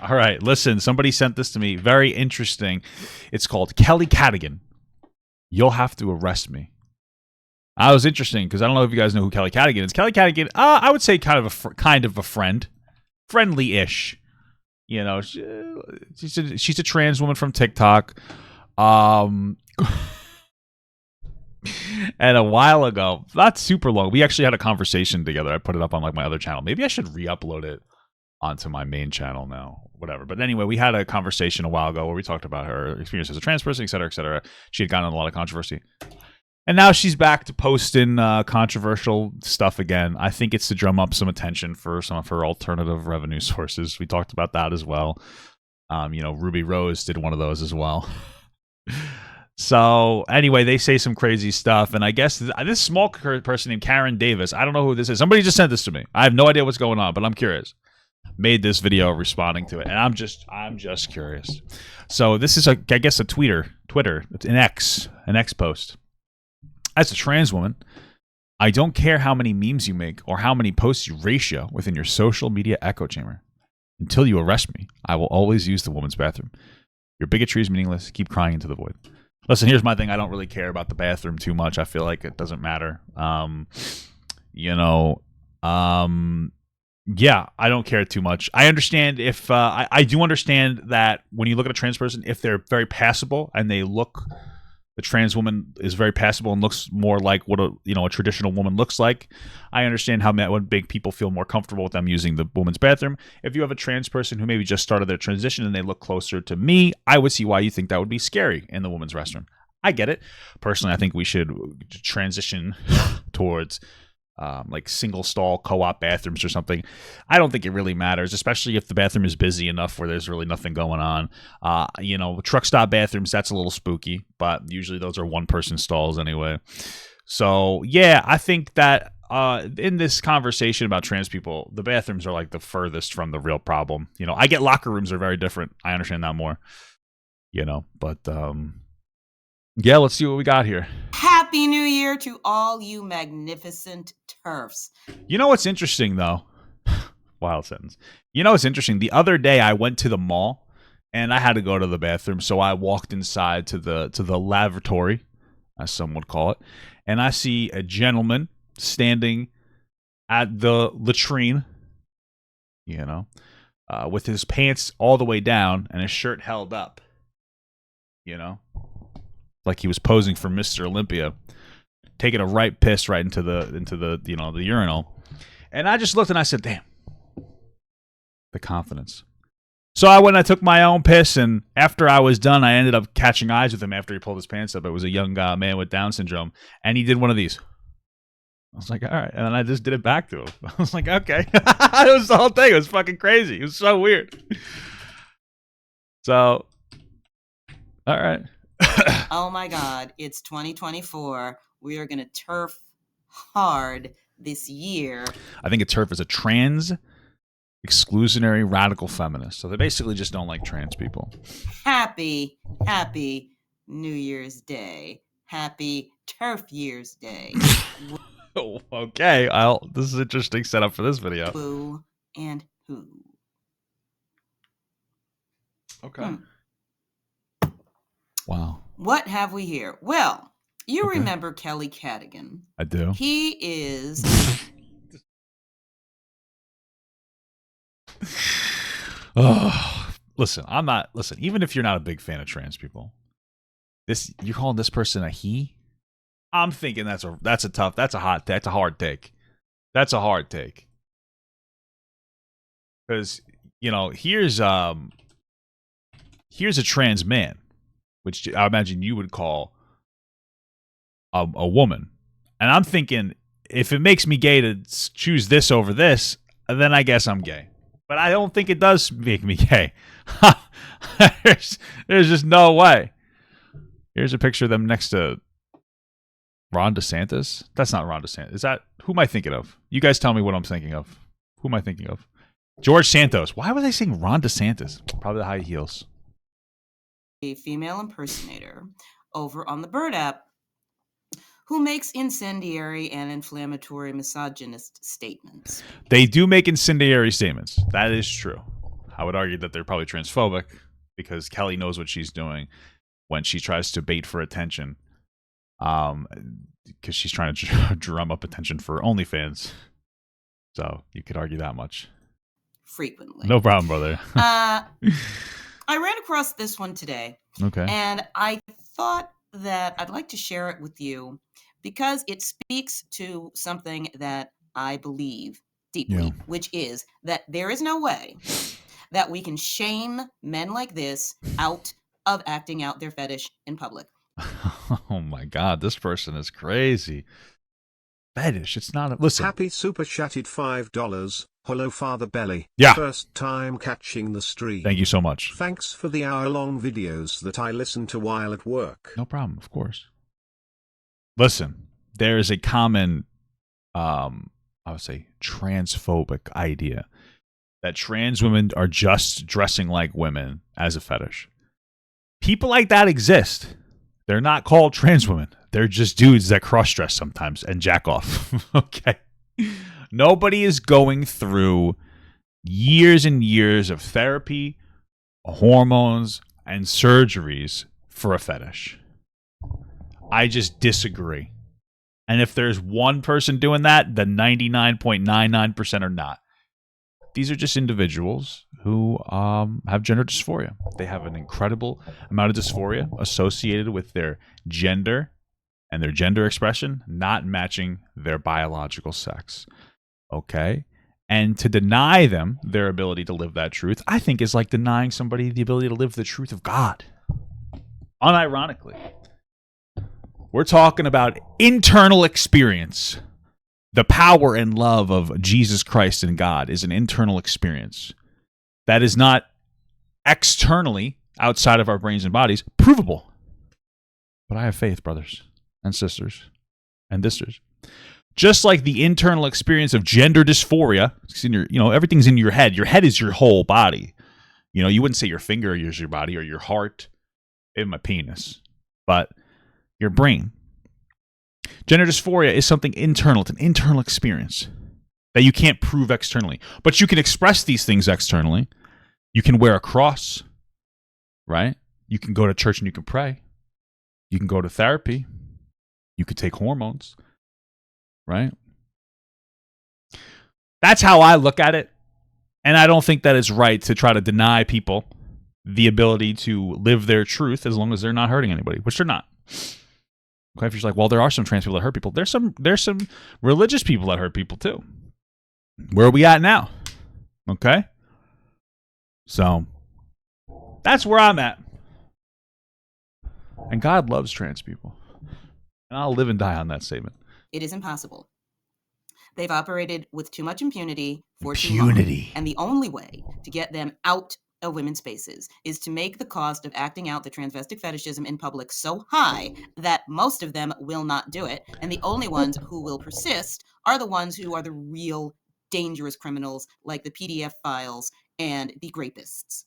All right, listen. Somebody sent this to me. Very interesting. It's called Kelly Cadigan. You'll have to arrest me. I was interesting because I don't know if you guys know who Kelly Cadigan is. Kelly Cadigan, I would say kind of a friend, friendly-ish. You know, she's a trans woman from TikTok. And a while ago, not super long, we actually had a conversation together. I put it up on like my other channel. Maybe I should re-upload it onto my main channel now, whatever. But anyway, we had a conversation a while ago where we talked about her experience as a trans person, et cetera, et cetera. She had gotten in a lot of controversy. And now she's back to posting controversial stuff again. I think it's to drum up some attention for some of her alternative revenue sources. We talked about that as well. Ruby Rose did one of those as well. So anyway, they say some crazy stuff. And I guess this small person named Karen Davis, I don't know who this is. Somebody just sent this to me. I have no idea what's going on, but I'm curious. Made this video responding to it, and I'm just curious. So this is I guess a Twitter. It's an X post. As a trans woman, I don't care how many memes you make or how many posts you ratio within your social media echo chamber. Until you arrest me, I will always use the woman's bathroom. Your bigotry is meaningless. Keep crying into the void. Listen, here's my thing. I don't really care about the bathroom too much. I feel like it doesn't matter. Yeah, I don't care too much. I understand if I do understand that when you look at a trans person, if they're very passable and the trans woman is very passable and looks more like what a traditional woman looks like, I understand how that would make people feel more comfortable with them using the woman's bathroom. If you have a trans person who maybe just started their transition and they look closer to me, I would see why you think that would be scary in the woman's restroom. I get it. Personally, I think we should transition towards like single stall co-op bathrooms or something. I don't think it really matters, especially if the bathroom is busy enough where there's really nothing going on. Truck stop bathrooms, that's a little spooky, but usually those are one-person stalls anyway. So yeah, I think that in this conversation about trans people, the bathrooms are like the furthest from the real problem. I get locker rooms are very different. I understand that more. But yeah, let's see what we got here. Happy New Year to all you magnificent TERFs. You know what's interesting, though? Wild sentence. You know what's interesting? The other day, I went to the mall, and I had to go to the bathroom, so I walked inside to the lavatory, as some would call it, and I see a gentleman standing at the latrine, with his pants all the way down and his shirt held up, like he was posing for Mr. Olympia, taking a right piss right into the the urinal. And I just looked and I said, damn, the confidence. So I went and I took my own piss, and after I was done, I ended up catching eyes with him after he pulled his pants up. It was a young man with Down syndrome, and he did one of these. I was like, all right. And then I just did it back to him. I was like, okay. It was the whole thing. It was fucking crazy. It was so weird. So, all right. Oh my God, it's 2024. We are going to TERF hard this year. I think a TERF is a trans exclusionary radical feminist. So they basically just don't like trans people. Happy New Year's Day. Happy TERF Year's Day. Okay, this is an interesting setup for this video. Who and who. Okay. Wow. What have we here? Well, you remember Kelly Cadigan. I do. He is... Listen, even if you're not a big fan of trans people, you're calling this person a he? I'm thinking that's a hard take. That's a hard take. Because, here's a trans man, which I imagine you would call a woman. And I'm thinking, if it makes me gay to choose this over this, then I guess I'm gay. But I don't think it does make me gay. There's just no way. Here's a picture of them next to Ron DeSantis. That's not Ron DeSantis. Who am I thinking of? You guys tell me what I'm thinking of. Who am I thinking of? George Santos. Why was I saying Ron DeSantis? Probably the high heels. A female impersonator over on the Bird app who makes incendiary and inflammatory misogynist statements. They do make incendiary statements. That is true. I would argue that they're probably transphobic because Kelly knows what she's doing when she tries to bait for attention. Because she's trying to drum up attention for OnlyFans. So you could argue that much. Frequently. No problem, brother. I ran across this one today. Okay. And I thought that I'd like to share it with you because it speaks to something that I believe deeply, which is that there is no way that we can shame men like this out of acting out their fetish in public. Oh my God, this person is crazy. Fetish, it's not a... Listen. Happy Super Chatted $5. Hello, Father Belly. Yeah. First time catching the stream. Thank you so much. Thanks for the hour-long videos that I listen to while at work. No problem, of course. Listen, there is a common, I would say, transphobic idea that trans women are just dressing like women as a fetish. People like that exist. They're not called trans women. They're just dudes that cross-dress sometimes and jack off. Okay? Nobody is going through years and years of therapy, hormones, and surgeries for a fetish. I just disagree. And if there's one person doing that, then 99.99% are not. These are just individuals who have gender dysphoria. They have an incredible amount of dysphoria associated with their gender and their gender expression not matching their biological sex. Okay? And to deny them their ability to live that truth, I think is like denying somebody the ability to live the truth of God. Unironically. We're talking about internal experience. The power and love of Jesus Christ and God is an internal experience that is not externally, outside of our brains and bodies, provable. But I have faith, brothers and sisters and sisters. Just like the internal experience of gender dysphoria, it's in your, everything's in your head. Your head is your whole body. You wouldn't say your finger is your body or your heart, maybe my penis, but your brain. Gender dysphoria is something internal. It's an internal experience that you can't prove externally. But you can express these things externally. You can wear a cross, right? You can go to church and you can pray. You can go to therapy. You could take hormones, right? That's how I look at it. And I don't think that it's right to try to deny people the ability to live their truth as long as they're not hurting anybody, which they're not. Okay, if you're like, well, there are some trans people that hurt people. There's some religious people that hurt people too. Where are we at now? Okay? So, that's where I'm at. And God loves trans people. And I'll live and die on that statement. It is impossible. They've operated with too much impunity for too long. And the only way to get them out of women's spaces is to make the cost of acting out the transvestic fetishism in public so high that most of them will not do it. And the only ones who will persist are the ones who are the real dangerous criminals, like the PDF files and the rapists.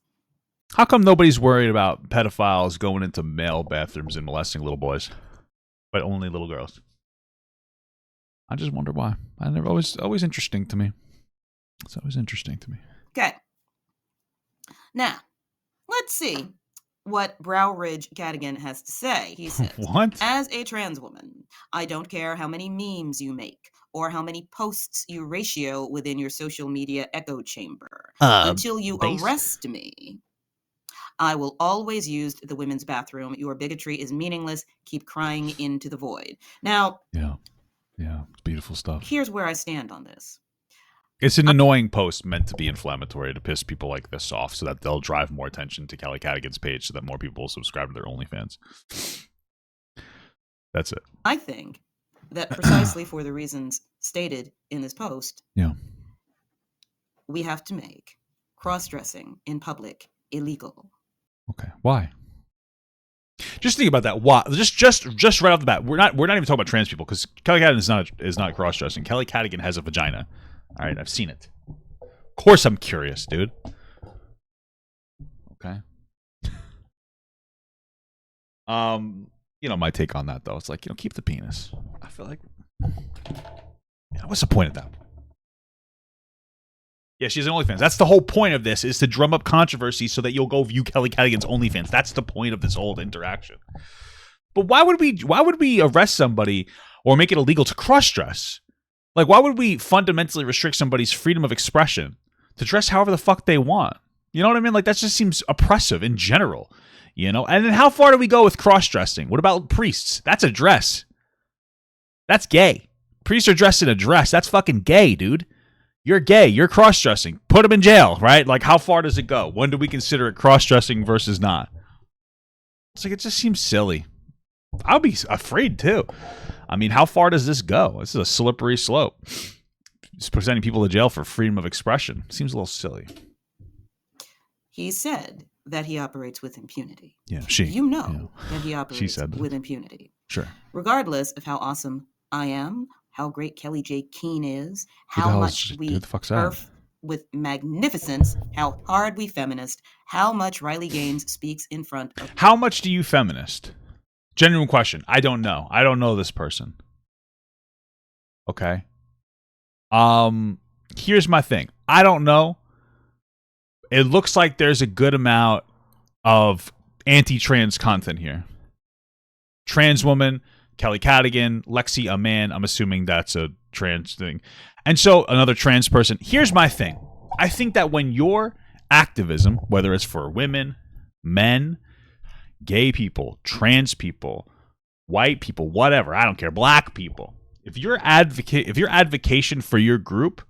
How come nobody's worried about pedophiles going into male bathrooms and molesting little boys, but only little girls? I just wonder why. Always interesting to me. It's always interesting to me. Okay. Now, let's see what Brow Ridge Cadigan has to say. He says, What? As a trans woman, I don't care how many memes you make or how many posts you ratio within your social media echo chamber. Until you arrest me, I will always use the women's bathroom. Your bigotry is meaningless. Keep crying into the void. Now, yeah, it's beautiful stuff. Here's where I stand on this. It's an annoying post meant to be inflammatory to piss people like this off so that they'll drive more attention to Kelly Cadigan's page so that more people will subscribe to their OnlyFans. That's it. I think that precisely for the reasons stated in this post, we have to make cross-dressing in public illegal. Okay. Why? Just think about that. Why? Just right off the bat, we're not even talking about trans people because Kelly Cadigan is not cross-dressing. Kelly Cadigan has a vagina. All right, I've seen it. Of course, I'm curious, dude. Okay. My take on that though, it's like keep the penis. I feel like, what's the point of that? Yeah, she's an OnlyFans. That's the whole point of this, is to drum up controversy so that you'll go view Kelly Cadigan's OnlyFans. That's the point of this whole interaction. But why would we arrest somebody or make it illegal to cross-dress? Like, why would we fundamentally restrict somebody's freedom of expression to dress however the fuck they want? You know what I mean? Like, that just seems oppressive in general, you know? And then how far do we go with cross-dressing? What about priests? That's a dress. That's gay. Priests are dressed in a dress. That's fucking gay, dude. You're gay. You're cross-dressing. Put them in jail, right? Like, how far does it go? When do we consider it cross-dressing versus not? It's like, it just seems silly. I'll be afraid, too. I mean, how far does this go? This is a slippery slope. Just presenting people to jail for freedom of expression. Seems a little silly. He said that he operates with impunity. Yeah, that he operates said with impunity. Sure. Regardless of how awesome I am, how great Kelly J. Keene is, how much we perf with magnificence, how hard we feminist, how much Riley Gaines speaks in front of... How much do you feminist? Genuine question. I don't know. I don't know this person. Okay. Here's my thing. I don't know. It looks like there's a good amount of anti-trans content here. Trans woman, Kelly Cadigan, Lexi, a man. I'm assuming that's a trans thing. And so another trans person. Here's my thing. I think that when your activism, whether it's for women, men, gay people, trans people, white people, whatever, I don't care, black people, if your advocation for your group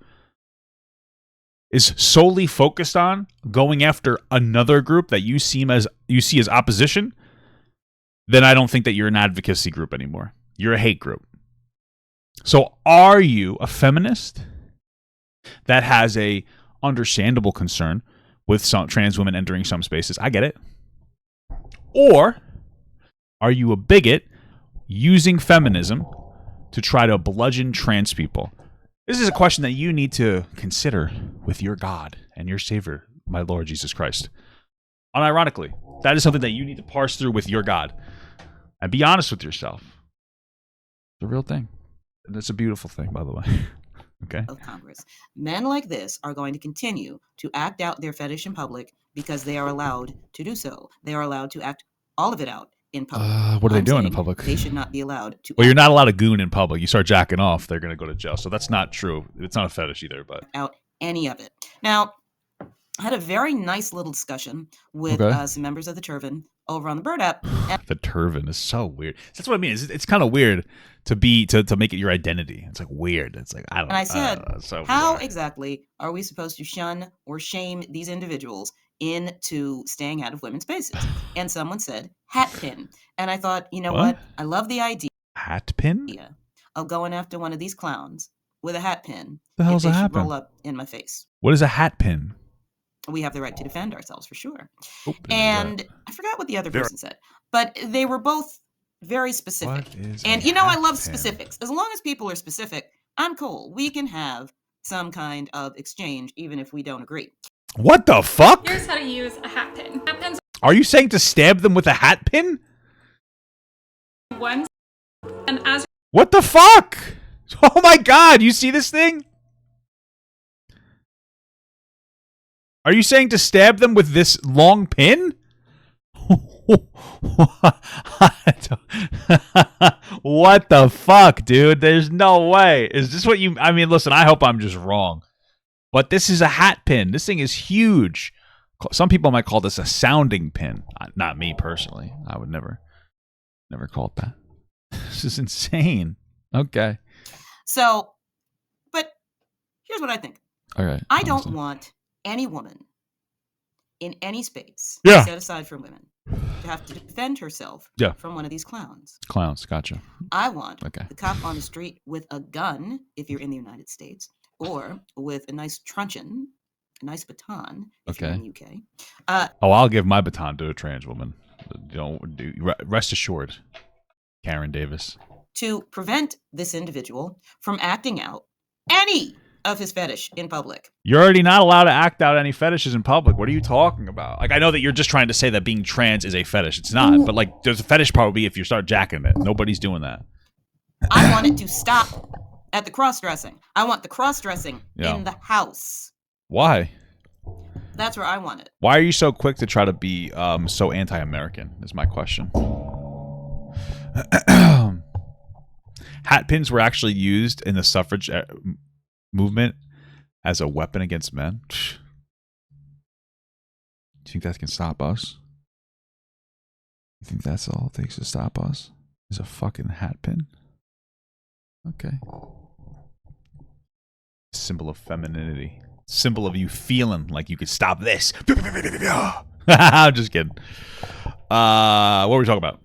is solely focused on going after another group that you see as opposition, then I don't think that you're an advocacy group anymore. You're a hate group. So are you a feminist that has a understandable concern with some trans women entering some spaces? I get it. Or are you a bigot using feminism to try to bludgeon trans people? This is a question that you need to consider with your God and your Savior, my Lord Jesus Christ. Unironically, that is something that you need to parse through with your God and be honest with yourself. It's a real thing. And it's a beautiful thing, by the way. Okay. Of Congress. Men like this are going to continue to act out their fetish in public because they are allowed to do so. They are allowed to act all of it out in public. What are they doing in public? They should not be allowed to. Well, you're not allowed to goon in public. You start jacking off, they're going to go to jail. So that's not true. It's not a fetish either. But out any of it. Now, I had a very nice little discussion with some members of the Turban over on the Bird app. The Turban is so weird. That's what I mean. It's kind of weird to make it your identity. It's like weird. It's like, I don't know. And I said, so how exactly are we supposed to shun or shame these individuals into staying out of women's spaces? And someone said, hat pin. And I thought, you know what? I love the idea. Hat pin? Of going after one of these clowns with a hat pin. The hell's a hat pin? Roll up in my face. What is a hat pin? We have the right to defend ourselves for sure. And I forgot what the other person said, but they were both very specific. And you know, I love specifics. As long as people are specific, I'm cool. We can have some kind of exchange, even if we don't agree. What the fuck? Here's how to use a hat pin. Hat pins. Are you saying to stab them with a hat pin? One. And as. What the fuck? Oh my god! You see this thing? Are you saying to stab them with this long pin? What the fuck, dude? There's no way. Is this what you... I mean, listen, I hope I'm just wrong. But this is a hat pin. This thing is huge. Some people might call this a sounding pin. Not me, personally. I would never call it that. This is insane. Okay. So, but here's what I think. All right. I don't want any woman in any space set aside for women to have to defend herself from one of these clowns. Clowns, gotcha. I want the cop on the street with a gun, if you're in the United States, or with a nice truncheon, a nice baton, if you're in the UK. I'll give my baton to a trans woman. Rest assured, Karen Davis. To prevent this individual from acting out any of his fetish in public. You're already not allowed to act out any fetishes in public. What are you talking about? Like, I know that you're just trying to say that being trans is a fetish. It's not. But, like, there's a fetish probably if you start jacking it. Nobody's doing that. I want it to stop at the cross-dressing. I want the cross-dressing in the house. Why? That's where I want it. Why are you so quick to try to be so anti-American? Is my question. Hat pins were actually used in the suffrage movement as a weapon against men. Do you think that can stop us? You think that's all it takes to stop us? Is a fucking hat pin? Okay. Symbol of femininity. Symbol of you feeling like you could stop this. I'm just kidding. What were we talking about?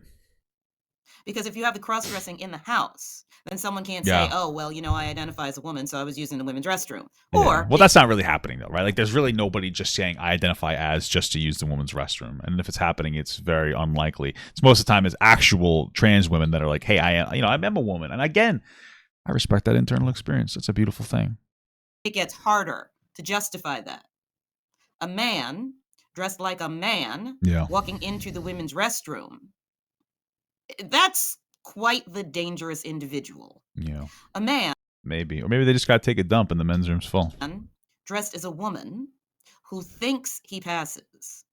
Because if you have the cross-dressing in the house, then someone can't say, oh, well, you know, I identify as a woman, so I was using the women's restroom. Or well, that's not really happening, though, right? Like, there's really nobody just saying, I identify as just to use the women's restroom. And if it's happening, it's very unlikely. It's most of the time it's actual trans women that are like, hey, I'm a woman. And again, I respect that internal experience. It's a beautiful thing. It gets harder to justify that. A man dressed like a man walking into the women's restroom, that's quite the dangerous individual. Yeah. A man. Maybe. Or maybe they just got to take a dump and the men's room's full. Dressed as a woman who thinks he passes,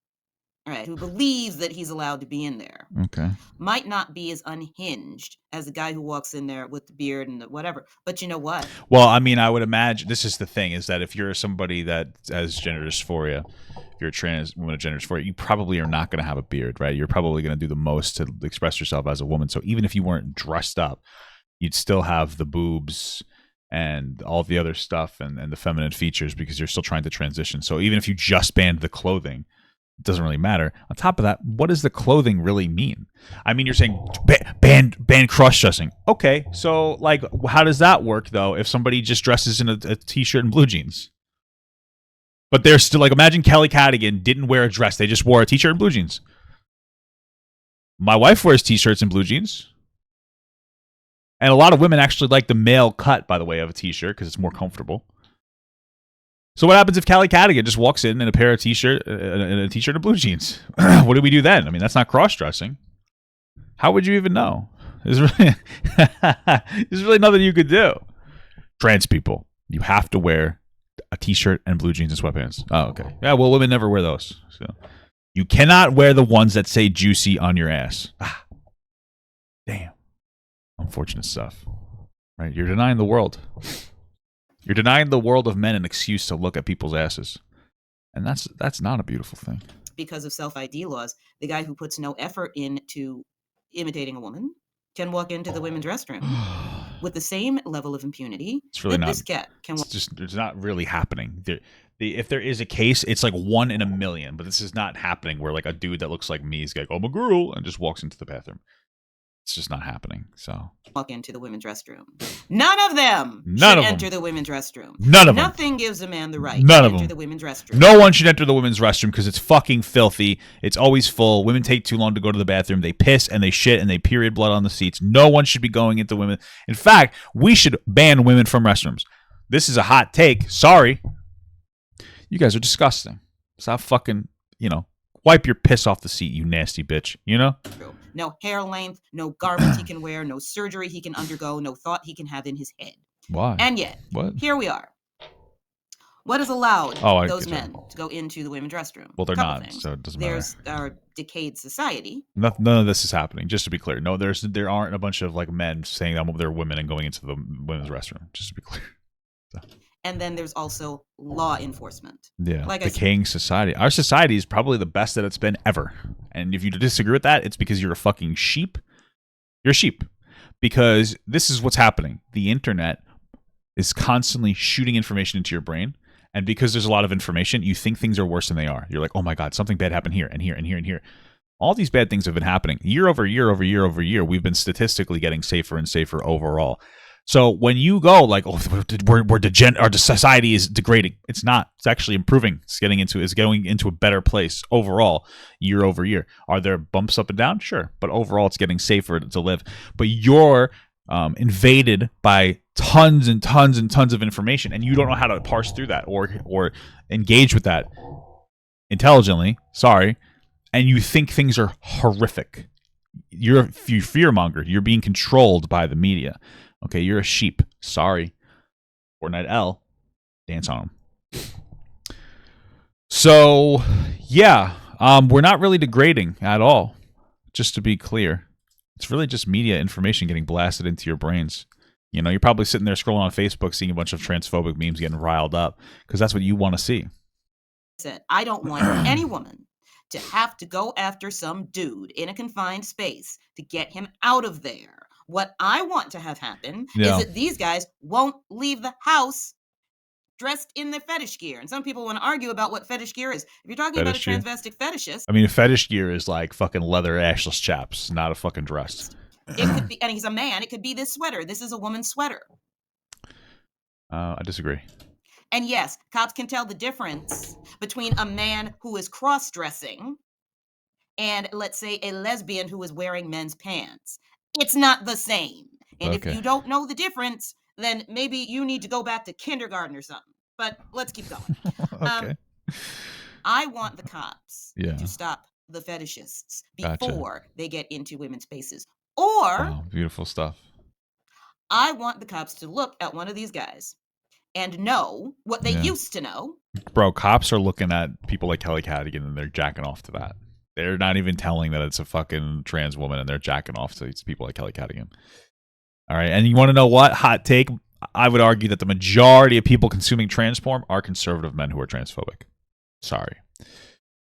right? Who believes that he's allowed to be in there. Okay. Might not be as unhinged as the guy who walks in there with the beard and the whatever. But you know what? Well, I mean, I would imagine this is the thing, is that if you're somebody that has gender dysphoria, if you're a trans woman with gender dysphoria, you probably are not going to have a beard, right? You're probably going to do the most to express yourself as a woman. So even if you weren't dressed up, you'd still have the boobs and all the other stuff and the feminine features because you're still trying to transition. So even if you just banned the clothing, it doesn't really matter. On top of that, what does the clothing really mean? I mean, you're saying ban cross-dressing. Okay, so like, how does that work though? If somebody just dresses in a t-shirt and blue jeans, but they're still like, imagine Kelly Cadigan didn't wear a dress; they just wore a t-shirt and blue jeans. My wife wears t-shirts and blue jeans, and a lot of women actually like the male cut, by the way, of a t-shirt because it's more comfortable. So what happens if Callie Cadigan just walks in a pair of t-shirt and blue jeans? What do we do then? I mean, that's not cross-dressing. How would you even know? There's really nothing you could do. Trans people, you have to wear a t-shirt and blue jeans and sweatpants. Oh, okay. Yeah, well, women never wear those. So you cannot wear the ones that say juicy on your ass. Ah, damn. Unfortunate stuff. Right? You're denying the world. You're denying the world of men an excuse to look at people's asses. And that's not a beautiful thing. Because of self-ID laws, the guy who puts no effort into imitating a woman can walk into the women's restroom with the same level of impunity. It's really not. This cat can walk. It's not really happening. If there is a case, it's like 1 in a million. But this is not happening where like a dude that looks like me is like, oh, I'm a girl, and just walks into the bathroom. It's just not happening. So walk into the women's restroom. None of them should enter the women's restroom. None of them. Nothing gives a man the right to enter the women's restroom. No one should enter the women's restroom because it's fucking filthy. It's always full. Women take too long to go to the bathroom. They piss and they shit and they period blood on the seats. No one should be going into women. In fact, we should ban women from restrooms. This is a hot take. Sorry. You guys are disgusting. Stop fucking, wipe your piss off the seat, you nasty bitch. No hair length, no garment he can wear, no surgery he can undergo, no thought he can have in his head. Why? And yet, here we are. What is allowed those men to go into the women's restroom? Well, they're not, so it doesn't matter. There's our decayed society. None of this is happening, just to be clear. No, there aren't a bunch of like men saying they're women and going into the women's restroom, just to be clear. So. And then there's also law enforcement. Yeah, like decaying society. Our society is probably the best that it's been ever. And if you disagree with that, it's because you're a fucking sheep. You're a sheep. Because this is what's happening. The internet is constantly shooting information into your brain. And because there's a lot of information, you think things are worse than they are. You're like, oh my God, something bad happened here and here and here and here. All these bad things have been happening. Year over year over year over year, we've been statistically getting safer and safer overall. So when you go like, oh, our society is degrading, it's not. It's actually improving. It's going into a better place overall, year over year. Are there bumps up and down? Sure, but overall, it's getting safer to live. But you're invaded by tons and tons and tons of information, and you don't know how to parse through that or engage with that intelligently. Sorry, and you think things are horrific. You're fearmonger. You're being controlled by the media. Okay, you're a sheep. Sorry. Fortnite L. Dance on them. So, yeah, we're not really degrading at all. Just to be clear, it's really just media information getting blasted into your brains. You know, you're probably sitting there scrolling on Facebook, seeing a bunch of transphobic memes, getting riled up because that's what you want to see. I don't want any woman to have to go after some dude in a confined space to get him out of there. What I want to have happen is that these guys won't leave the house dressed in their fetish gear. And some people want to argue about what fetish gear is. If you're talking about a transvestic fetishist, I mean, fetish gear is like fucking leather ashless chaps, not a fucking dress. It could be, and he's a man, it could be this sweater. This is a woman's sweater. I disagree. And yes, cops can tell the difference between a man who is cross-dressing and, let's say, a lesbian who is wearing men's pants. It's not the same. And if you don't know the difference, then maybe you need to go back to kindergarten or something. But let's keep going. Okay. I want the cops to stop the fetishists before they get into women's spaces. Or, beautiful stuff. I want the cops to look at one of these guys and know what they used to know. Bro, cops are looking at people like Kelly Cadigan and they're jacking off to that. They're not even telling that it's a fucking trans woman and they're jacking off to people like Kelly Cadigan. All right. And you want to know what? Hot take. I would argue that the majority of people consuming trans porn are conservative men who are transphobic. Sorry.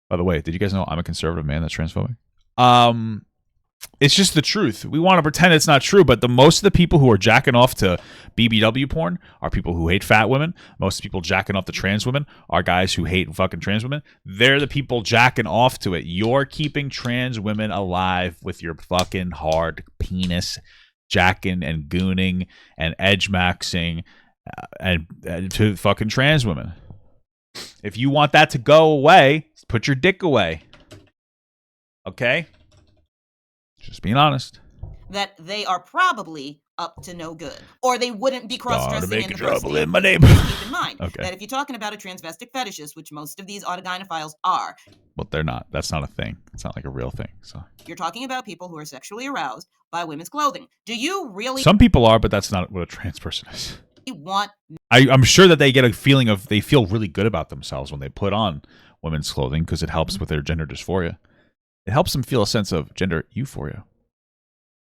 By the way, did you guys know I'm a conservative man that's transphobic? It's just the truth. We want to pretend it's not true, but most of the people who are jacking off to BBW porn are people who hate fat women. Most people jacking off to trans women are guys who hate fucking trans women. They're the people jacking off to it. You're keeping trans women alive with your fucking hard penis jacking and gooning and edge maxing and to fucking trans women. If you want that to go away, put your dick away. Okay? Just being honest. That they are probably up to no good, or they wouldn't be cross-dressing in the first place. In my neighborhood. Keep in mind that if you're talking about a transvestic fetishist, which most of these autogynephiles are, well, they're not. That's not a thing. It's not like a real thing. So you're talking about people who are sexually aroused by women's clothing. Do you really? Some people are, but that's not what a trans person is. Want? I'm sure that they get a feeling of they feel really good about themselves when they put on women's clothing because it helps with their gender dysphoria. It helps them feel a sense of gender euphoria.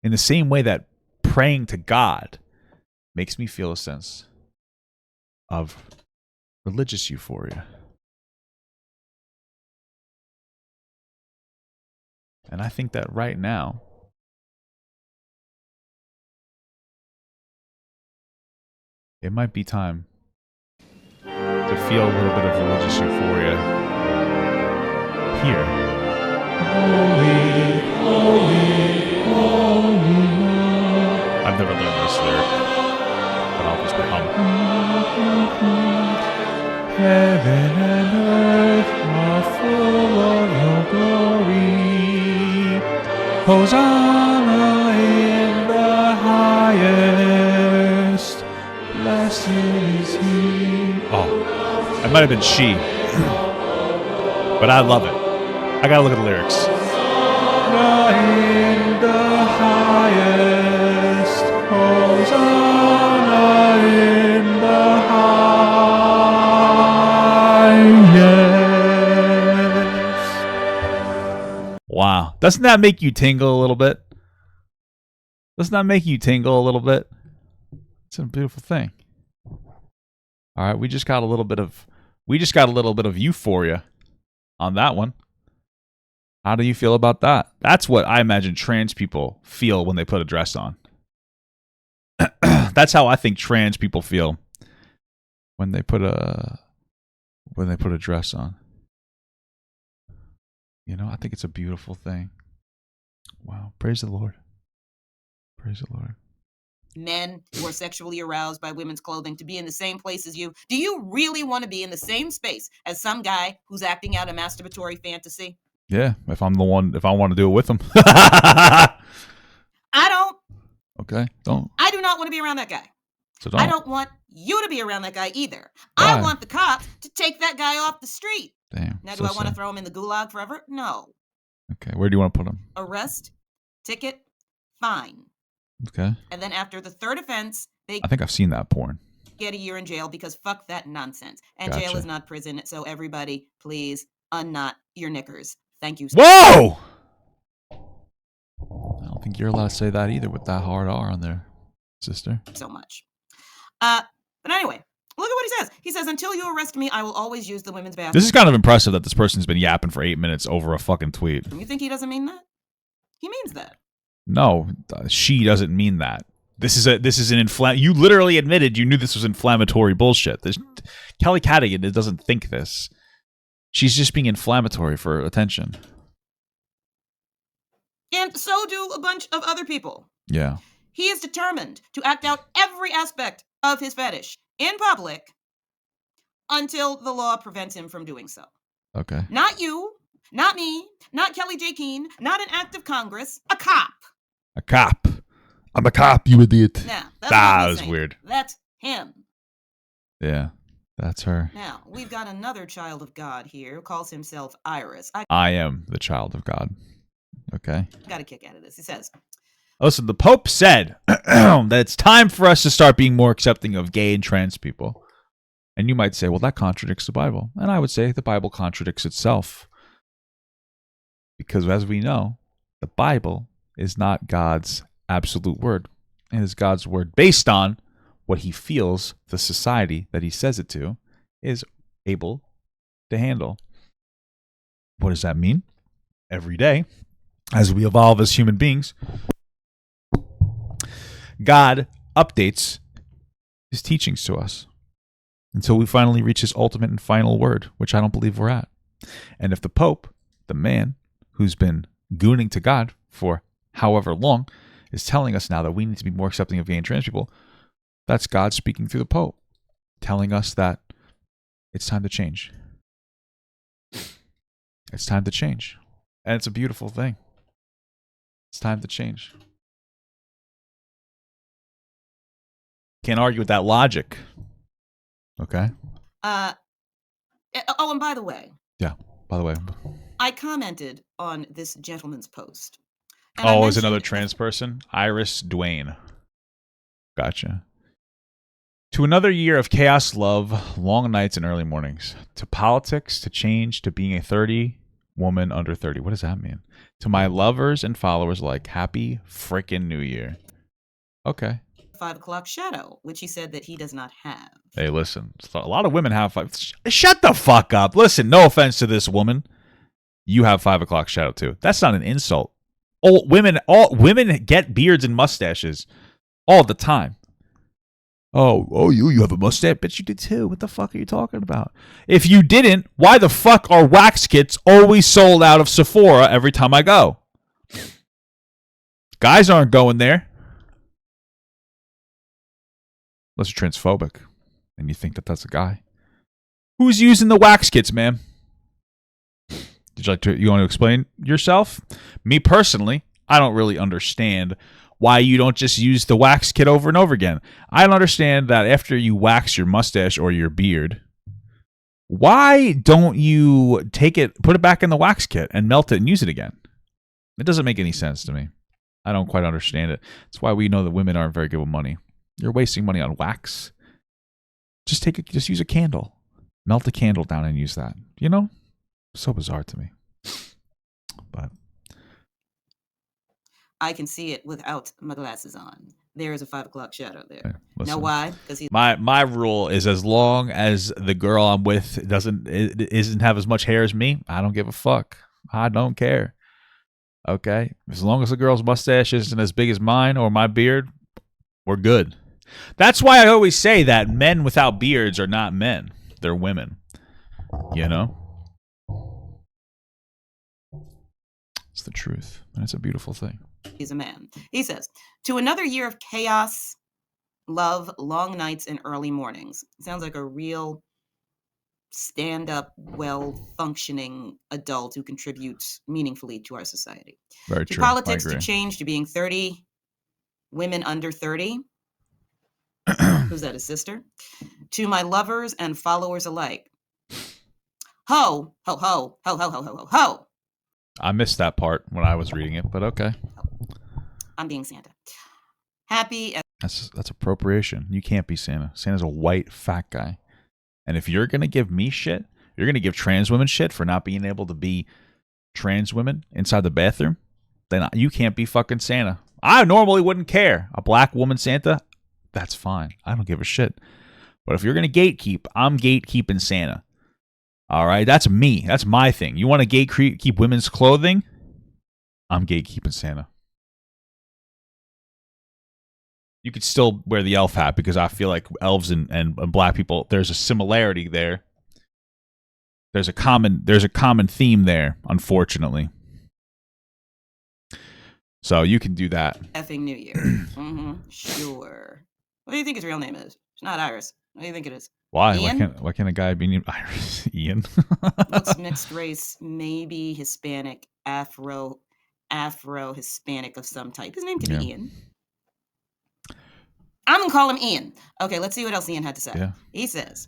In the same way that praying to God makes me feel a sense of religious euphoria. And I think that right now, it might be time to feel a little bit of religious euphoria here. Holy, holy, holy Lord. I've never learned this lyric, but I'll just hum. Heaven and earth are full of your glory. Hosanna in the highest. Blessed is he. Oh, it might have been she, but I love it. I gotta look at the lyrics. In the highest, Hosanna in the highest. Wow. Doesn't that make you tingle a little bit? Doesn't that make you tingle a little bit? It's a beautiful thing. All right, we just got a little bit of euphoria on that one. How do you feel about that? That's what I imagine trans people feel when they put a dress on. That's how I think trans people feel when they put a dress on. You know, I think it's a beautiful thing. Wow, praise the Lord. Praise the Lord. Men who are sexually aroused by women's clothing to be in the same place as you. Do you really want to be in the same space as some guy who's acting out a masturbatory fantasy? Yeah, if I want to do it with him. I don't. Okay, don't. I do not want to be around that guy. So don't. I don't want you to be around that guy either. Why? I want the cops to take that guy off the street. Damn. Now, do I want to throw him in the gulag forever? No. Okay, where do you want to put him? Arrest, ticket, fine. Okay. And then after the third offense, I think I've seen that porn. get a year in jail because fuck that nonsense. And jail is not prison. So everybody, please unknot your knickers. Thank you. Whoa! I don't think you're allowed to say that either with that hard R on there, sister. So much. But anyway, look at what he says. He says, until you arrest me, I will always use the women's bathroom. This is kind of impressive that this person's been yapping for 8 minutes over a fucking tweet. You think he doesn't mean that? He means that. No, she doesn't mean that. This is an you literally admitted you knew this was inflammatory bullshit. Kelly Cadigan doesn't think this. She's just being inflammatory for attention. And so do a bunch of other people. Yeah. He is determined to act out every aspect of his fetish in public until the law prevents him from doing so. Okay. Not you, not me, not Kelly J. Keene, not an act of Congress, a cop. A cop. I'm a cop, you idiot. Now, that was weird. That's him. Yeah, that's her. Now, we've got another child of God here who calls himself Iris. I am the child of God. Okay. Got a kick out of this. He says, listen, the Pope said that it's time for us to start being more accepting of gay and trans people. And you might say, well, that contradicts the Bible. And I would say the Bible contradicts itself. Because as we know, the Bible is not God's absolute word. It is God's word based on what he feels the society that he says it to is able to handle. What does that mean? Every day, as we evolve as human beings, God updates his teachings to us until we finally reach his ultimate and final word, which I don't believe we're at. And if the Pope, the man who's been gooning to God for however long, is telling us now that we need to be more accepting of gay and trans people, that's God speaking through the Pope, telling us that it's time to change. It's time to change. And it's a beautiful thing. It's time to change. Can't argue with that logic. Okay? oh, and by the way. Yeah, by the way. I commented on this gentleman's post. Oh, is another trans person? Iris Duane. Gotcha. To another year of chaos, love, long nights, and early mornings. To politics, to change, to being a 30 woman under 30. What does that mean? To my lovers and followers, like, happy frickin' New Year. Okay. 5 o'clock shadow, which he said that he does not have. Hey, listen. A lot of women have Shut the fuck up. Listen, no offense to this woman. You have 5 o'clock shadow, too. That's not an insult. All women get beards and mustaches all the time. Oh, you have a mustache? Bitch, you did too. What the fuck are you talking about? If you didn't, why the fuck are wax kits always sold out of Sephora every time I go? Guys aren't going there. Unless you're transphobic and you think that that's a guy. Who's using the wax kits, man? You want to explain yourself? Me personally, I don't really understand why you don't just use the wax kit over and over again. I don't understand that after you wax your mustache or your beard, why don't you put it back in the wax kit and melt it and use it again? It doesn't make any sense to me. I don't quite understand it. That's why we know that women aren't very good with money. You're wasting money on wax. Just use a candle. Melt a candle down and use that. You know? So bizarre to me. But I can see it without my glasses on. There is a 5 o'clock shadow there. Listen, know why? Because my rule is as long as the girl I'm with isn't have as much hair as me, I don't give a fuck. I don't care. Okay? As long as the girl's mustache isn't as big as mine or my beard, we're good. That's why I always say that men without beards are not men. They're women. You know? It's the truth. And it's a beautiful thing. He's a man. He says, to another year of chaos, love, long nights, and early mornings. Sounds like a real stand-up, well-functioning adult who contributes meaningfully to our society. Very to true. Politics, to change, to being 30 women under 30. Who's that, his sister? To my lovers and followers alike. Ho, ho, ho, ho, ho, ho, ho, ho, ho. I missed that part when I was reading it, but okay. I'm being Santa. Happy That's appropriation. You can't be Santa. Santa's a white fat guy. And if you're gonna give me shit, you're gonna give trans women shit for not being able to be trans women inside the bathroom, then you can't be fucking Santa. I normally wouldn't care. A black woman Santa, that's fine. I don't give a shit. But if you're gonna gatekeep, I'm gatekeeping Santa. All right, that's me. That's my thing. You want to gatekeep women's clothing? I'm gatekeeping Santa. You could still wear the elf hat because I feel like elves and black people, there's a similarity there. There's a common theme there, unfortunately. So you can do that. Effing New Year. Sure. What do you think his real name is? It's not Iris. What do you think it is? Why? Ian? Why can't a guy be named Iris? Ian? Looks mixed race, maybe Hispanic, Afro-Hispanic of some type. His name could be Ian. I'm going to call him Ian. Okay, let's see what else Ian had to say. Yeah. He says,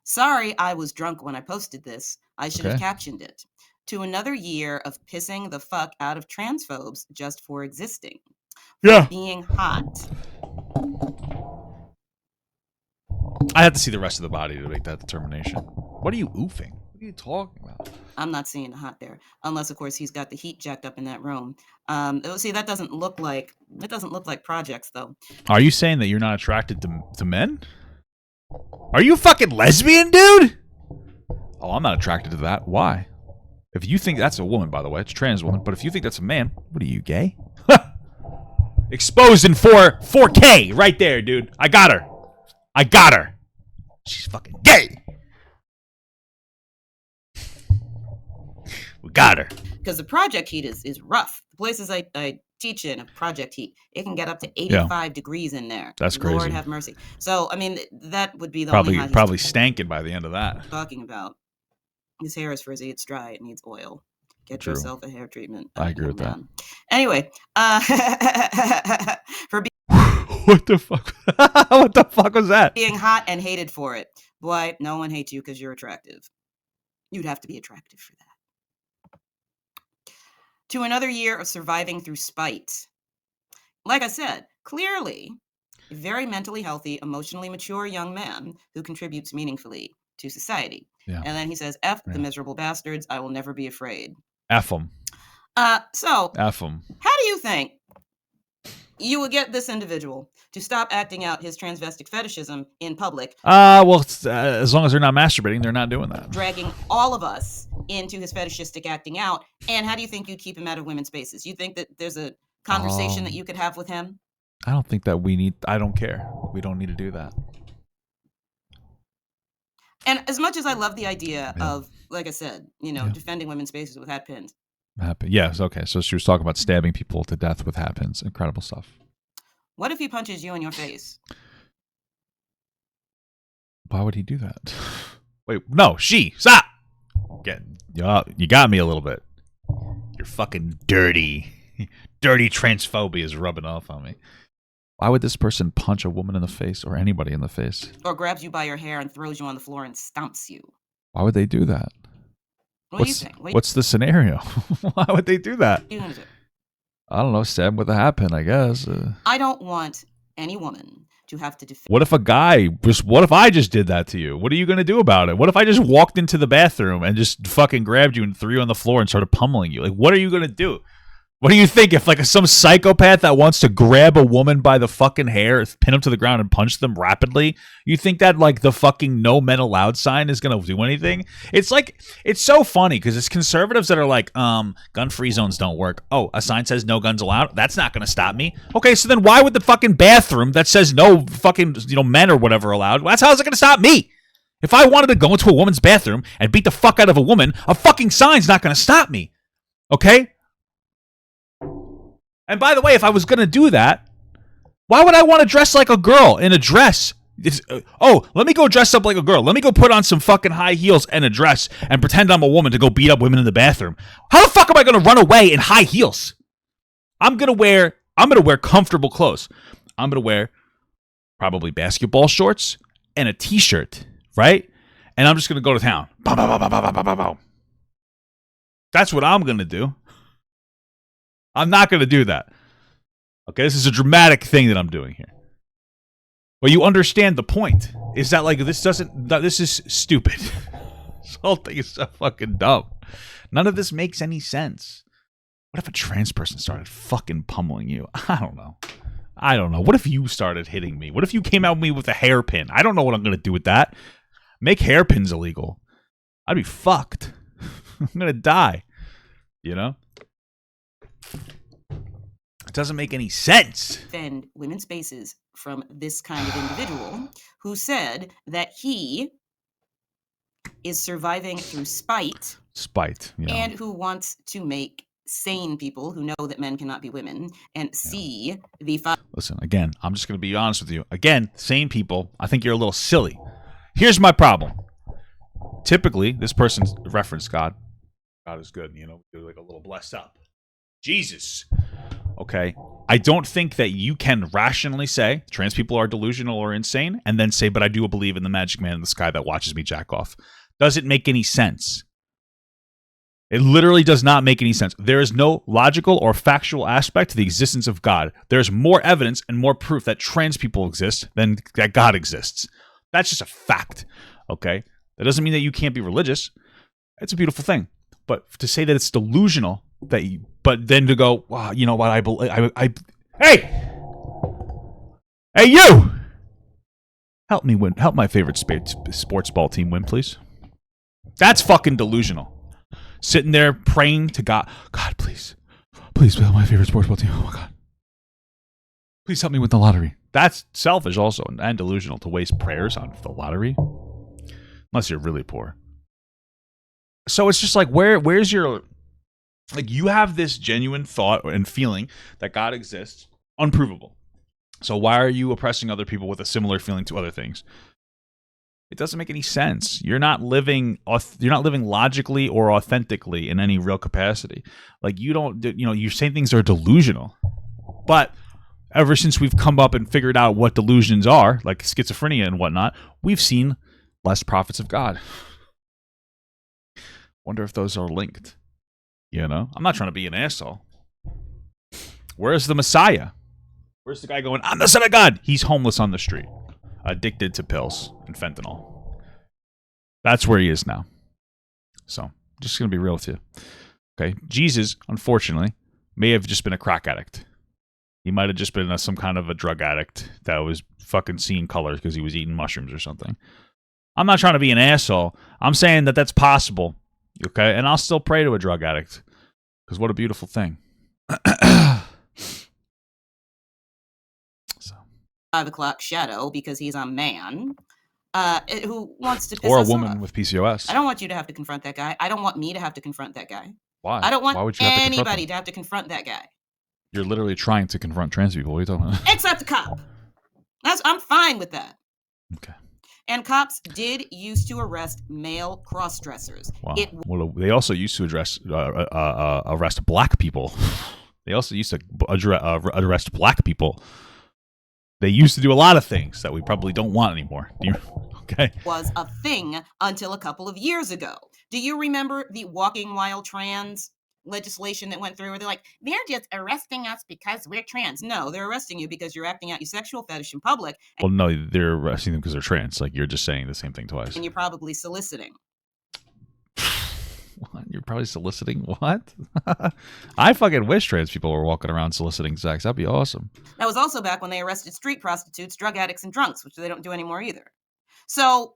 sorry I was drunk when I posted this. I should have captioned it. To another year of pissing the fuck out of transphobes just for existing. For being hot. I have to see the rest of the body to make that determination. What are you oofing? What are you talking about? I'm not seeing the hot there, unless of course he's got the heat jacked up in that room. See, that doesn't look like projects though. Are you saying that you're not attracted to men? Are you a fucking lesbian, dude? Oh, I'm not attracted to that. Why? If you think that's a woman, by the way, it's a trans woman. But if you think that's a man, what are you, gay? Exposed in 4K right there, dude. I got her. She's fucking gay. We got her. Because the project heat is rough. The places I teach in of project heat, it can get up to 85 degrees in there. That's crazy. Lord have mercy. So, I mean, that would be the probably only stanking by the end of that. Talking about. His hair is frizzy. It's dry. It needs oil. Get True. yourself a hair treatment. I agree with that. Anyway, for what the fuck? What the fuck was that? being hot and hated for it. Boy, no one hates you because you're attractive. You'd have to be attractive for that. To another year of surviving through spite. Like I said, clearly, a very mentally healthy, emotionally mature young man who contributes meaningfully to society. Yeah. And then he says, F the miserable bastards, I will never be afraid. F them. So, F them. How do you think you would get this individual to stop acting out his transvestic fetishism in public? Well, as long as they're not masturbating, they're not doing that. Dragging all of us into his fetishistic acting out. And how do you think you'd keep him out of women's spaces? You think that there's a conversation that you could have with him? I don't think that I don't care. We don't need to do that. And as much as I love the idea of, like I said, defending women's spaces with hat pins. Yes, okay. So she was talking about stabbing people to death with hat pins. Incredible stuff. What if he punches you in your face? Why would he do that? Wait, no, stop! You got me a little bit. You're fucking dirty. Dirty transphobia is rubbing off on me. Why would this person punch a woman in the face or anybody in the face? Or grabs you by your hair and throws you on the floor and stomps you? Why would they do that? What do you think? What's the scenario? Why would they do that? What are you going to do? I don't know. Stab with a hat pin, I guess. I don't want any woman to have to defend. What if I just did that to you? What are you going to do about it? What if I just walked into the bathroom and just fucking grabbed you and threw you on the floor and started pummeling you? Like, what are you going to do? What do you think? If like some psychopath that wants to grab a woman by the fucking hair, pin them to the ground and punch them rapidly, you think that like the fucking no men allowed sign is going to do anything? It's like, it's so funny because it's conservatives that are like, gun-free zones don't work. Oh, a sign says no guns allowed? That's not going to stop me. Okay, so then why would the fucking bathroom that says no fucking, men or whatever allowed, how is it going to stop me? If I wanted to go into a woman's bathroom and beat the fuck out of a woman, a fucking sign's not going to stop me. Okay? And by the way, if I was going to do that, why would I want to dress like a girl in a dress? Let me go dress up like a girl. Let me go put on some fucking high heels and a dress and pretend I'm a woman to go beat up women in the bathroom. How the fuck am I going to run away in high heels? I'm going to wear comfortable clothes. I'm going to wear probably basketball shorts and a t-shirt, right? And I'm just going to go to town. That's what I'm going to do. I'm not going to do that. Okay, this is a dramatic thing that I'm doing here. Well, you understand the point. Is that like this is stupid. This whole thing is so fucking dumb. None of this makes any sense. What if a trans person started fucking pummeling you? I don't know. What if you started hitting me? What if you came at me with a hairpin? I don't know what I'm going to do with that. Make hairpins illegal. I'd be fucked. I'm going to die. You know? It doesn't make any sense. Defend women's spaces from this kind of individual who said that he is surviving through spite. Yeah. And who wants to make sane people who know that men cannot be women and see the... Listen, again, I'm just going to be honest with you. Again, sane people, I think you're a little silly. Here's my problem. Typically, this person referenced God. God is good, you know, you're like a little blessed up. Jesus. Okay. I don't think that you can rationally say trans people are delusional or insane and then say, but I do believe in the magic man in the sky that watches me jack off. Doesn't make any sense. It literally does not make any sense. There is no logical or factual aspect to the existence of God. There's more evidence and more proof that trans people exist than that God exists. That's just a fact. Okay? That doesn't mean that you can't be religious. It's a beautiful thing. But to say that it's delusional, but then to go, wow, you know what? Hey, you! Help me win. Help my favorite sports ball team win, please. That's fucking delusional. Sitting there praying to God. God, please help my favorite sports ball team. Oh my God. Please help me win the lottery. That's selfish also and delusional to waste prayers on the lottery. Unless you're really poor. So it's just like, where's your... Like, you have this genuine thought and feeling that God exists, unprovable. So why are you oppressing other people with a similar feeling to other things? It doesn't make any sense. You're not living logically or authentically in any real capacity. Like, you're saying things are delusional. But ever since we've come up and figured out what delusions are, like schizophrenia and whatnot, we've seen less prophets of God. Wonder if those are linked. You know? I'm not trying to be an asshole. Where's the Messiah? Where's the guy going, I'm the son of God? He's homeless on the street. Addicted to pills and fentanyl. That's where he is now. So, just going to be real with you. Okay? Jesus, unfortunately, may have just been a crack addict. He might have just been some kind of a drug addict that was fucking seeing colors because he was eating mushrooms or something. I'm not trying to be an asshole. I'm saying that that's possible. Okay? And I'll still pray to a drug addict. Because what a beautiful thing. 5 o'clock shadow because he's a man who wants to piss or a us woman off. with PCOS. I don't want you to have to confront that guy. I don't want me to have to confront that guy. Why? I don't want Why would you have anybody to have to confront that guy. You're literally trying to confront trans people. What are you talking about? Except the cop. I'm fine with that. Okay. And cops did used to arrest male cross-dressers. Wow. Well, they also used to arrest black people. They also used to arrest black people. They used to do a lot of things that we probably don't want anymore. Okay. Was a thing until a couple of years ago. Do you remember the walking while trans legislation that went through where they're like, they're just arresting us because we're trans? No, they're arresting you because you're acting out your sexual fetish in public. Well, no, they're arresting them because they're trans. Like, you're just saying the same thing twice. And you're probably soliciting. What? You're probably soliciting what? I fucking wish trans people were walking around soliciting sex. That'd be awesome. That was also back when they arrested street prostitutes, drug addicts, and drunks, which they don't do anymore either. So,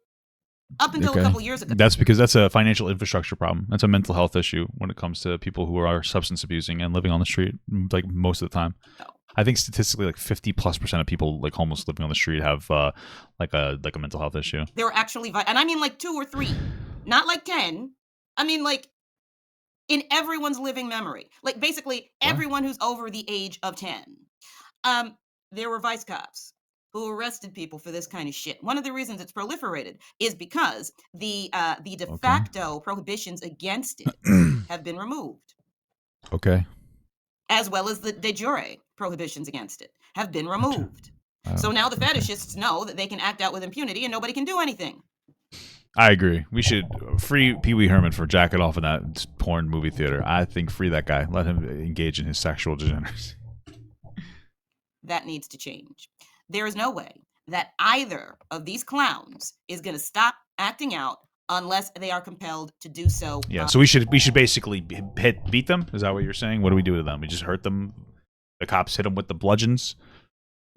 up until a couple years ago. That's because that's a financial infrastructure problem. That's a mental health issue when it comes to people who are substance abusing and living on the street, like most of the time. Oh. I think statistically, like 50+% of people like homeless living on the street have like a mental health issue. There were actually, and I mean like 2 or 3, not like 10. I mean like in everyone's living memory, like basically everyone who's over the age of 10. There were vice cops who arrested people for this kind of shit. One of the reasons it's proliferated is because the de facto prohibitions against it have been removed. Okay. As well as the de jure prohibitions against it have been removed. So now the fetishists know that they can act out with impunity and nobody can do anything. I agree. We should free Pee Wee Herman for jacking off in that porn movie theater. I think free that guy. Let him engage in his sexual degeneracy. That needs to change. There is no way that either of these clowns is going to stop acting out unless they are compelled to do so. Yeah, so we should basically beat them. Is that what you're saying? What do we do to them? We just hurt them. The cops hit them with the bludgeons.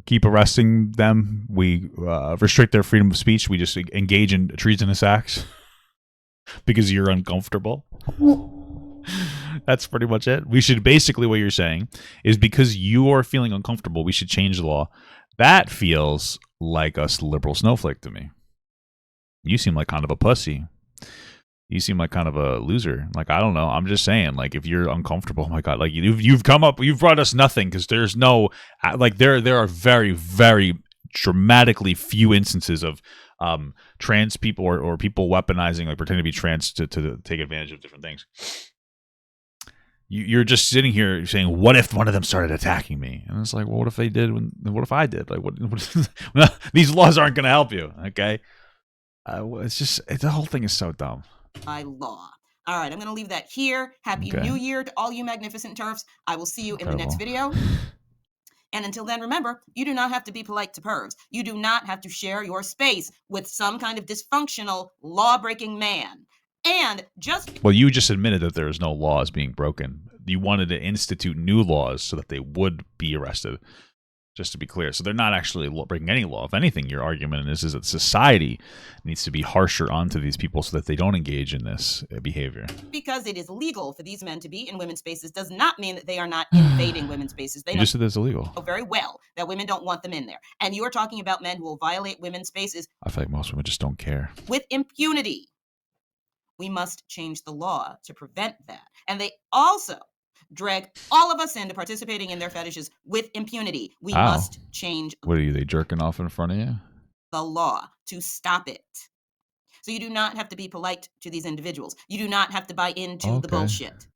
Keep arresting them. We restrict their freedom of speech. We just engage in treasonous acts because you're uncomfortable. That's pretty much it. We should basically, what you're saying is because you are feeling uncomfortable, we should change the law. That feels like a liberal snowflake to me. You seem like kind of a pussy. You seem like kind of a loser. Like, I don't know. I'm just saying, like, if you're uncomfortable, oh my God, like you've brought us nothing because there's no, like, there are very, very dramatically few instances of trans people or people weaponizing, like pretending to be trans to take advantage of different things. You're just sitting here saying, what if one of them started attacking me? And it's like, well, what if they did? What if I did? Like, what these laws aren't going to help you, okay? It's just, the whole thing is so dumb. By law. All right, I'm going to leave that here. Happy New Year to all you magnificent turfs. I will see you in the next video. And until then, remember, you do not have to be polite to pervs. You do not have to share your space with some kind of dysfunctional, law-breaking man. And well, you just admitted that there is no laws being broken. You wanted to institute new laws so that they would be arrested, just to be clear. So they're not actually breaking any law. If anything, your argument is that society needs to be harsher onto these people so that they don't engage in this behavior. Because it is legal for these men to be in women's spaces does not mean that they are not invading women's spaces. They just said it's illegal. Know very well that women don't want them in there. And you are talking about men who will violate women's spaces. I feel like most women just don't care. With impunity. We must change the law to prevent that. And they also drag all of us into participating in their fetishes with impunity. We must change. What are you, they jerking off in front of you? The law to stop it. So you do not have to be polite to these individuals. You do not have to buy into the bullshit.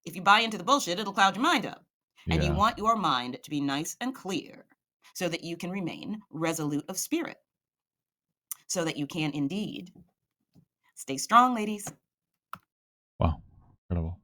If you buy into the bullshit, it'll cloud your mind up. And you want your mind to be nice and clear so that you can remain resolute of spirit. So that you can indeed stay strong, ladies. Wow. Incredible.